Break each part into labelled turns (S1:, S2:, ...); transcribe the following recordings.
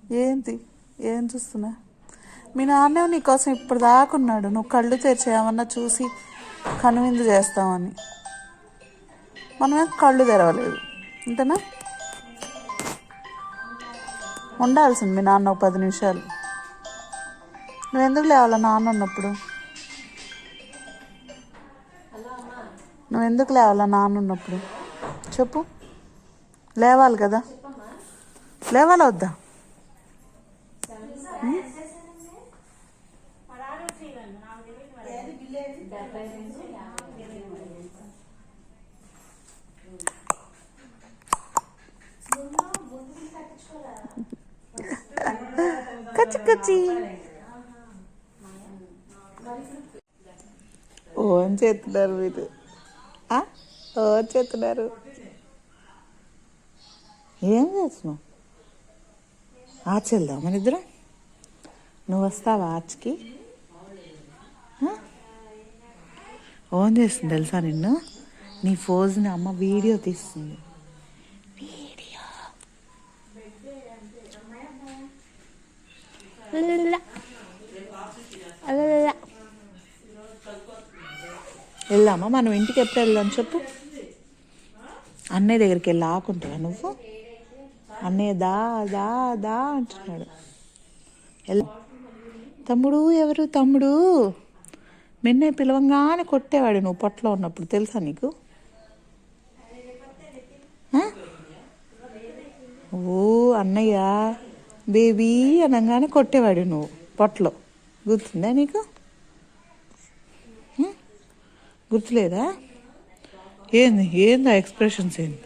S1: ఏంటి? ఏం చూస్తున్నా? మీ నాన్నే నీకోసం ఇప్పుడు దాకున్నాడు, నువ్వు కళ్ళు తెరిచి ఏమన్నా చూసి కనువిందు చేస్తామని. మనమే కళ్ళు తెరవలేదు, అంతేనా? ఉండాల్సింది మీ నాన్న ఒక 10 నిమిషాలు. నువ్వెందుకు లేవాలా నాన్న ఉన్నప్పుడు? నువ్వెందుకు లేవాలా నాన్న ఉన్నప్పుడు చెప్పు. లేవాలి కదా, లేవాలా వద్దా? కచ్చి కచ్చి ఓ అని చేస్తున్నారు మీరు, ఓ చేస్తున్నారు. ఏం చేస్తున్నావు? ఆర్చ్ వెళ్దాం మన ఇద్దరం. నువ్వు వస్తావా ఆర్చ్కి? ఓన్ చేస్తుంది తెలుసా నిన్ను. నీ ఫోజ్ని అమ్మ వీడియో తీస్తుంది. వీడియో వెళ్దామా మనం? ఇంటికి ఎప్పుడు వెళ్దాం చెప్పు. అన్నయ్య దగ్గరికి వెళ్ళి ఆకుంటావా నువ్వు? అన్నయ్య దా దా దా అంటున్నాడు. తమ్ముడు ఎవరు? తమ్ముడు నిన్నే పిలవంగానే కొట్టేవాడు నువ్వు పొట్టలో ఉన్నప్పుడు, తెలుసా నీకు? ఓ అన్నయ్య బేబీ అనగానే కొట్టేవాడు నువ్వు పొట్టలో, గుర్తుందా నీకు? గుర్తులేదా? ఏందా ఎక్స్ప్రెషన్స్ ఏంది?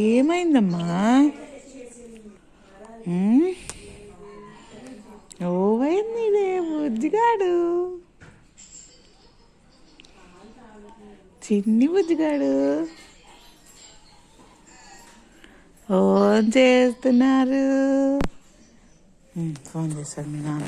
S1: ఏమైందమ్మా? ఓవైంది ఇదే బుజ్జిగాడు, చిన్ని బుజ్జిగాడు ఫోన్ చేస్తున్నారు. ఫోన్ చేశాడు మీ నాన్న.